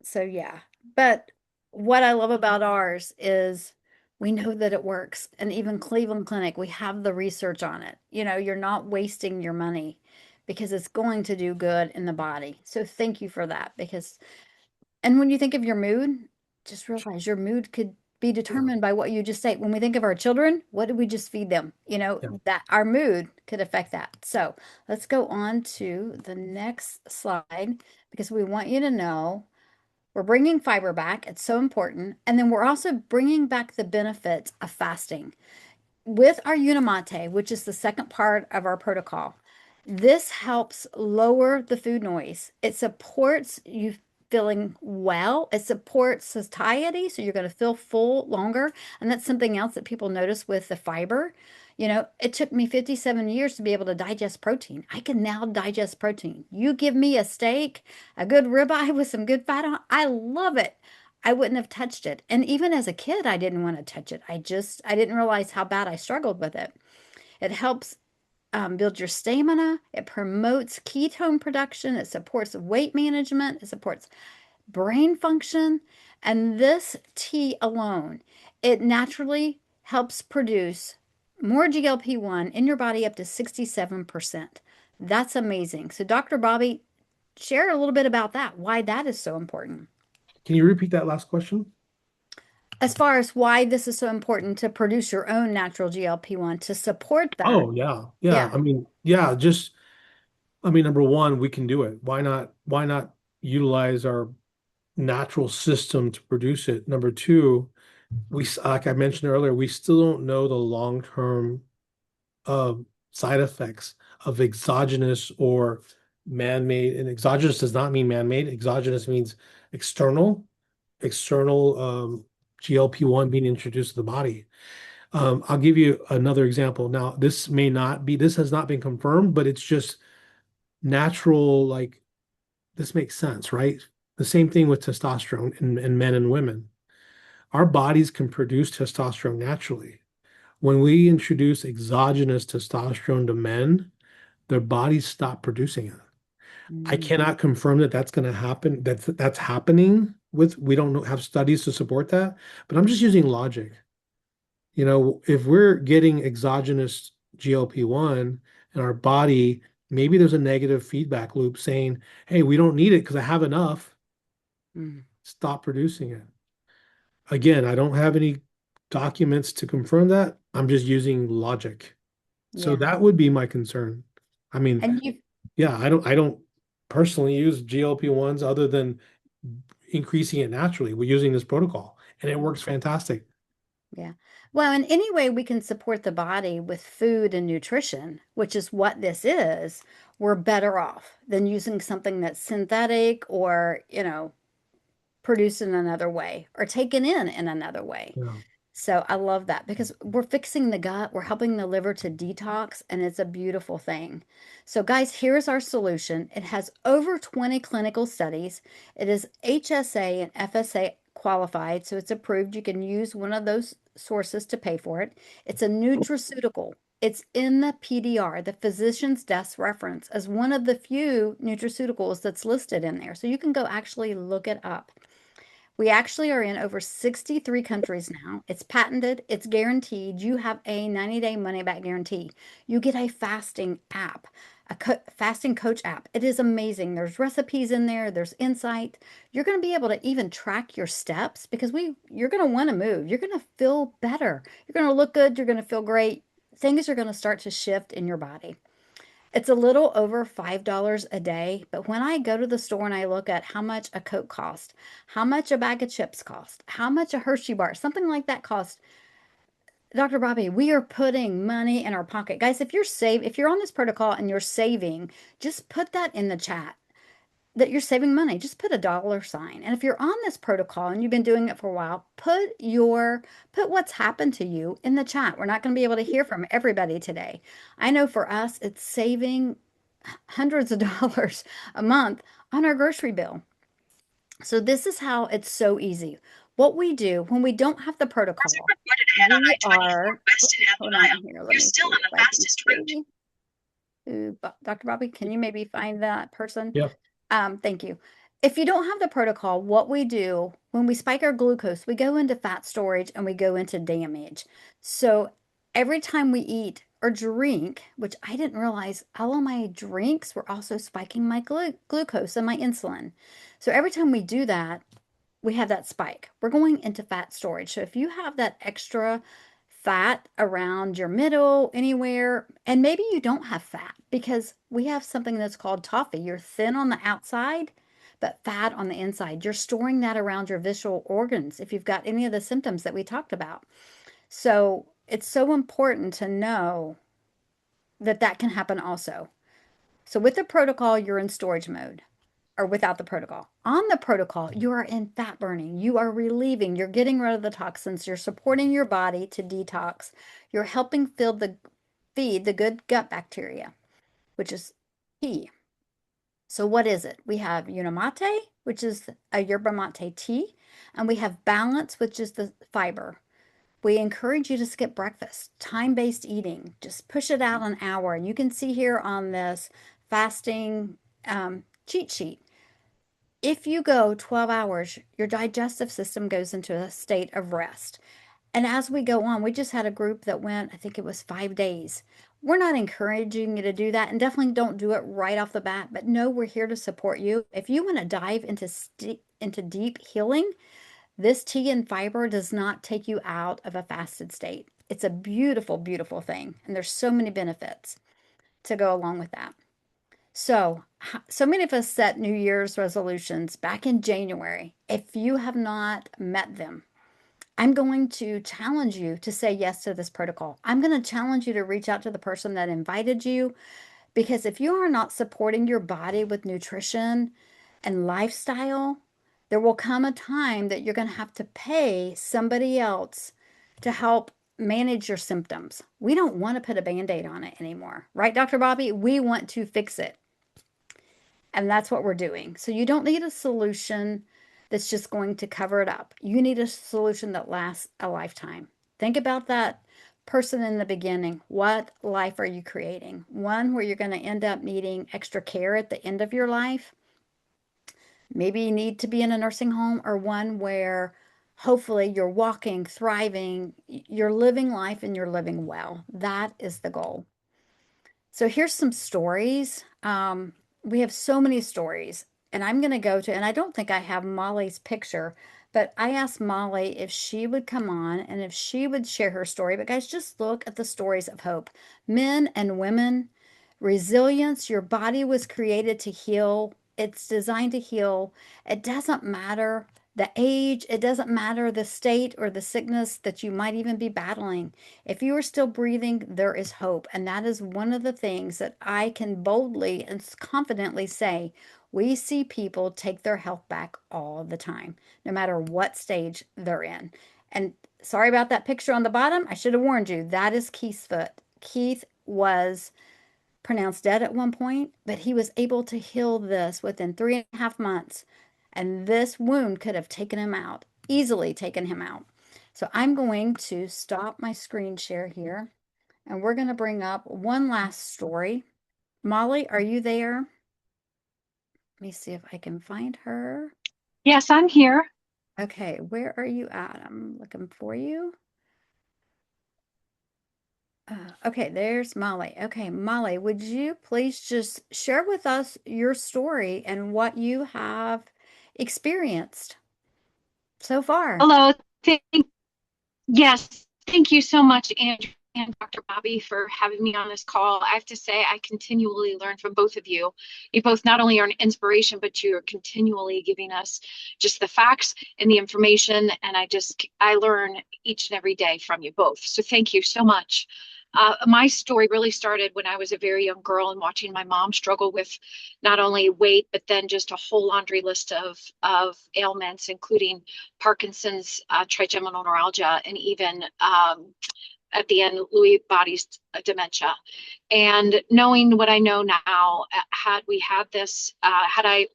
so yeah. But what I love about ours is we know that it works. And even Cleveland Clinic, we have the research on it. You know, you're not wasting your money because it's going to do good in the body. So thank you for that because and when you think of your mood, just realize your mood could be Yeah. determined by what you just say. When we think of our children, what did we just feed them? You know, Yeah. that our mood could affect that. So let's go on to the next slide because we want you to know we're bringing fiber back. It's so important. And then we're also bringing back the benefits of fasting with our Unimate, which is the second part of our protocol, this helps lower the food noise. It supports you feeling well. It supports satiety, so you're going to feel full longer. And that's something else that people notice with the fiber. You know, it took me 57 years to be able to digest protein. I can now digest protein. You give me a steak, a good ribeye with some good fat on, I love it. I wouldn't have touched it. And even as a kid, I didn't want to touch it. I didn't realize how bad I struggled with it. It helps build your stamina. It promotes ketone production. It supports weight management. It supports brain function. And this tea alone, it naturally helps produce more GLP-1 in your body up to 67%. That's amazing. So, Dr. Bobby, share a little bit about that, why that is so important. Can you repeat that last question? As far as why this is so important to produce your own natural GLP-1 to support that. Oh, yeah. Yeah. Yeah. I mean, yeah, just I mean, number one, we can do it. Why not utilize our natural system to produce it? Number two, like I mentioned earlier, we still don't know the long-term uh, side effects of exogenous or man-made. And exogenous does not mean man-made. Exogenous means external, external GLP-1 being introduced to the body. I'll give you another example. Now, this has not been confirmed, but it's just natural, like this makes sense, right? The same thing with testosterone in men and women. Our bodies can produce testosterone naturally. When we introduce exogenous testosterone to men, their bodies stop producing it. I Mm, cannot confirm that that's going to happen, that's happening we don't have studies to support that, but I'm just using logic. You know, if we're getting exogenous GLP-1 in our body, maybe there's a negative feedback loop saying, hey, we don't need it because I have enough. mm, Stop producing it. Again, I don't have any documents to confirm that. I'm just using logic. So yeah. that would be my concern. I mean, And you, yeah, I don't personally use GLP-1s other than increasing it naturally. We're using this protocol and it works fantastic. yeah. Well, in any way we can support the body with food and nutrition, which is what this is, we're better off than using something that's synthetic or, you know, produced in another way or taken in another way. Yeah. So I love that because we're fixing the gut, we're helping the liver to detox, and it's a beautiful thing. So, guys, here's our solution. It has over 20 clinical studies. It is HSA and FSA qualified, so it's approved. You can use one of those sources to pay for it. It's a nutraceutical. It's in the PDR, the physician's desk reference, as one of the few nutraceuticals that's listed in there. So you can go actually look it up. We actually are in over 63 countries now. It's patented, it's guaranteed. You have a 90-day money back guarantee. You get a fasting app, fasting coach app. It is amazing. There's recipes in there, there's insight. You're going to be able to even track your steps because you're going to want to move. You're going to feel better. You're going to look good, you're going to feel great. Things are going to start to shift in your body. It's a little over $5 a day, but when I go to the store and I look at how much a Coke cost, how much a bag of chips cost, how much a Hershey bar, something like that cost, Dr. Bobby, we are putting money in our pocket. Guys, if you're on this protocol and you're saving, just put that in the chat that you're saving money. Just put a dollar sign. And if you're on this protocol and you've been doing it for a while, put what's happened to you in the chat. We're not going to be able to hear from everybody today. I know for us, it's saving hundreds of dollars a month on our grocery bill. So this is how it's so easy. What we do when we don't have the protocol, we are, hold on here, let me see if I can see. Ooh, Dr. Bobby, can you maybe find that person? Yeah. Thank you. If you don't have the protocol, what we do when we spike our glucose, we go into fat storage and we go into damage. So every time we eat or drink, which I didn't realize all of my drinks were also spiking my glucose and my insulin. So every time we do that, we have that spike. We're going into fat storage. So if you have that extra fat around your middle, anywhere, and maybe you don't have fat because we have something that's called toffee. You're thin on the outside, but fat on the inside. You're storing that around your visceral organs if you've got any of the symptoms that we talked about. So it's so important to know that that can happen also. So with the protocol, you're in storage mode or without the protocol. On the protocol, you are in fat burning. You are relieving. You're getting rid of the toxins. You're supporting your body to detox. You're helping feed the good gut bacteria, which is key. So what is it? We have Unamate, which is a yerba mate tea, and we have Balance, which is the fiber. We encourage you to skip breakfast, time-based eating. Just push it out an hour. And you can see here on this fasting cheat sheet, if you go 12 hours, your digestive system goes into a state of rest. And as we go on, we just had a group that went, I think it was 5 days. We're not encouraging you to do that and definitely don't do it right off the bat, but no, we're here to support you. If you want to dive into deep healing, this tea and fiber does not take you out of a fasted state. It's a beautiful, beautiful thing. And there's so many benefits to go along with that. So many of us set New Year's resolutions back in January. If you have not met them, I'm going to challenge you to say yes to this protocol. I'm going to challenge you to reach out to the person that invited you because if you are not supporting your body with nutrition and lifestyle, there will come a time that you're going to have to pay somebody else to help manage your symptoms. We don't want to put a band-aid on it anymore, right, Dr. Bobby? We want to fix it. And that's what we're doing. So you don't need a solution that's just going to cover it up. You need a solution that lasts a lifetime. Think about that person in the beginning. What life are you creating? One where you're going to end up needing extra care at the end of your life. Maybe you need to be in a nursing home, or one where hopefully you're walking, thriving, you're living life and you're living well. That is the goal. So here's some stories. We have so many stories, and I'm going to go to, and I don't think I have Molly's picture, but I asked Molly if she would come on and if she would share her story. But guys, just look at the stories of hope. Men and women, resilience. Your body was created to heal. It's designed to heal. It doesn't matter the age, it doesn't matter the state or the sickness that you might even be battling. If you are still breathing, there is hope. And that is one of the things that I can boldly and confidently say. We see people take their health back all the time, no matter what stage they're in. And sorry about that picture on the bottom. I should have warned you. That is Keith's foot. Keith was pronounced dead at one point, but he was able to heal this within 3.5 months. And this wound could have taken him out, easily taken him out. So I'm going to stop my screen share here and we're going to bring up one last story. Molly, are you there? Let me see if I can find her. Yes, I'm here. Okay, where are you at? I'm looking for you. Okay, there's Molly. Okay, Molly, would you please just share with us your story and what you have experienced so far? Hello. Yes, thank you so much, Andrew and Dr. Bobby, for having me on this call. I have to say, I continually learn from both of you. You both not only are an inspiration, but you're continually giving us just the facts and the information. And I learn each and every day from you both. So thank you so much. My story really started when I was a very young girl and watching my mom struggle with not only weight, but then just a whole laundry list of ailments, including Parkinson's, trigeminal neuralgia, and even at the end, Lewy body's dementia. And knowing what I know now, had I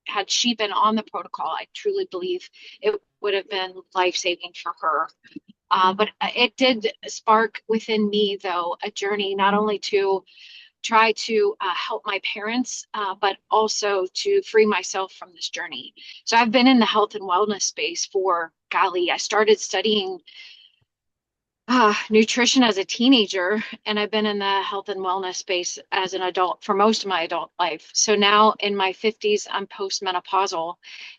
had she been on the protocol, I truly believe it would have been life-saving for her. But it did spark within me, though, a journey not only to try to help my parents, but also to free myself from this journey. So I've been in the health and wellness space for, golly, I started studying nutrition as a teenager, and I've been in the health and wellness space as an adult for most of my adult life. So now in my 50s, I'm postmenopausal,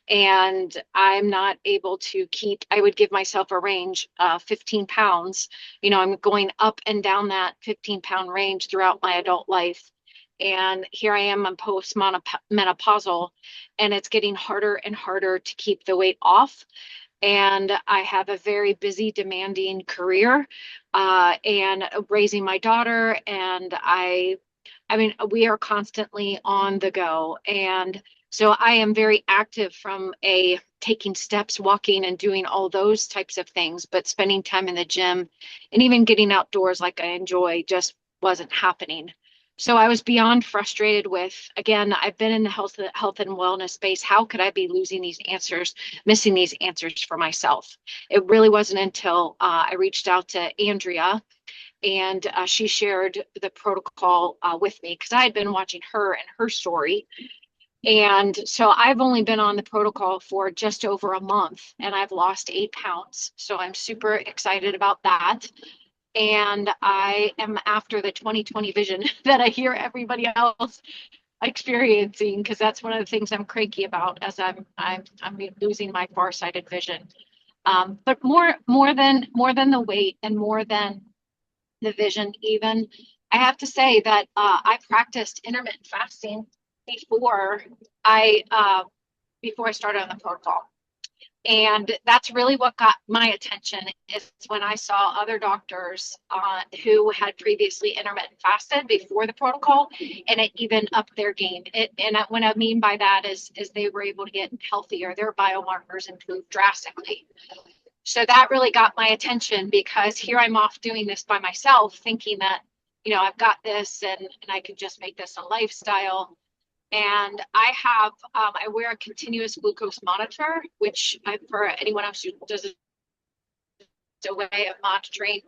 and I'm not able to keep, I would give myself a range, 15 pounds. You know, I'm going up and down that 15-pound range throughout my adult life. And here I am, I'm postmenopausal, and it's getting harder and harder to keep the weight off, and I have a very busy, demanding career, and raising my daughter. And I mean, we are constantly on the go. And so I am very active from a taking steps, walking and doing all those types of things, but spending time in the gym and even getting outdoors like I enjoy just wasn't happening. So I was beyond frustrated with, again, I've been in the health and wellness space. How could I be losing these answers, missing these answers for myself? It really wasn't until I reached out to Andrea, and she shared the protocol with me because I had been watching her and her story. And so I've only been on the protocol for just over a month, and I've lost 8 pounds. So I'm super excited about that. And I am after the 2020 vision that I hear everybody else experiencing, because that's one of the things I'm cranky about as I'm losing my far-sighted vision. But more than the weight and more than the vision, even, I have to say that I practiced intermittent fasting before I before I started on the protocol. And that's really what got my attention, is when I saw other doctors who had previously intermittent fasted before the protocol, and it even upped their game. And what I mean by that is they were able to get healthier. Their biomarkers improved drastically. So that really got my attention, because here I'm off doing this by myself, thinking that, I've got this, and I could just make this a lifestyle. And I wear a continuous glucose monitor, which for anyone else who doesn't, it's a way of monitoring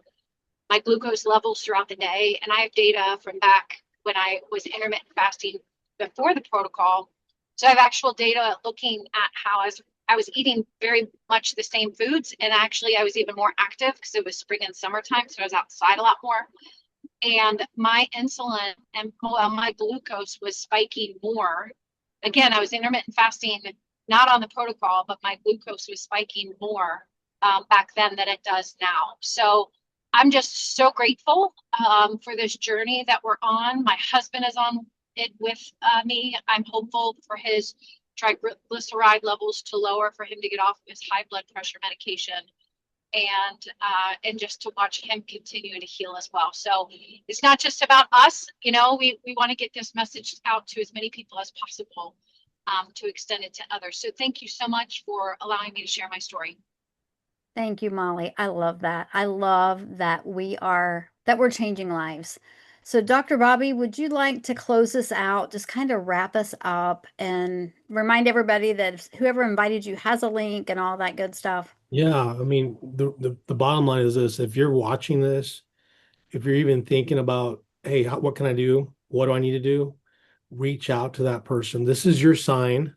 my glucose levels throughout the day. And I have data from back when I was intermittent fasting before the protocol. So I have actual data looking at how I was eating very much the same foods. And actually, I was even more active because it was spring and summertime. So I was outside a lot more. And my insulin and my glucose was spiking more. Again, I was intermittent fasting, not on the protocol, but my glucose was spiking more back then than it does now. So I'm just so grateful for this journey that we're on. My husband is on it with me. I'm hopeful for his triglyceride levels to lower, for him to get off his high blood pressure medication, and just to watch him continue to heal as well. So it's not just about us. We want to get this message out to as many people as possible, to extend it to others. So thank you so much for allowing me to share my story. Thank you, Molly. I love that. I love that we're changing lives. So, Dr. Bobby, would you like to close this out, just kind of wrap us up and remind everybody that whoever invited you has a link and all that good stuff? Yeah, I mean, the bottom line is this: if you're watching this, if you're even thinking about, hey, what can I do? What do I need to do? Reach out to that person. This is your sign.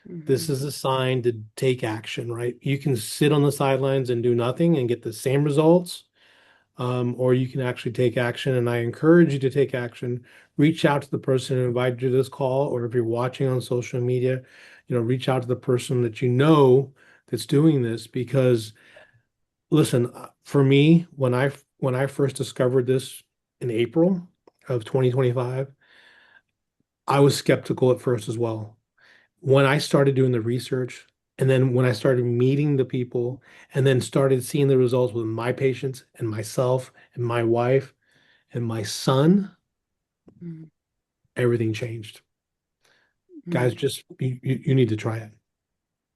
This Mhm. is a sign to take action, right? You can sit on the sidelines and do nothing and get the same results, or you can actually take action. And I encourage you to take action. Reach out to the person who invited you to this call, or if you're watching on social media, reach out to the person that you know that's doing this. Because listen, for me, when I first discovered this in April of 2025, I was skeptical at first as well. When I started doing the research, and then when I started meeting the people, and then started seeing the results with my patients and myself and my wife and my son, Mhm. everything changed. Guys, Mhm. just you need to try it.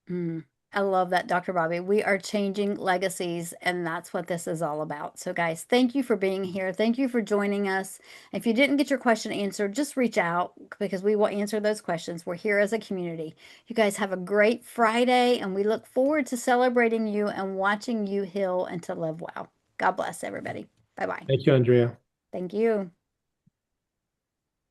Mhm. I love that, Dr. Bobby. We are changing legacies, and that's what this is all about. So, guys, thank you for being here. Thank you for joining us. If you didn't get your question answered, just reach out because we will answer those questions. We're here as a community. You guys have a great Friday, and we look forward to celebrating you and watching you heal and to live well. God bless everybody. Bye bye. Thank you, Andrea. Thank you.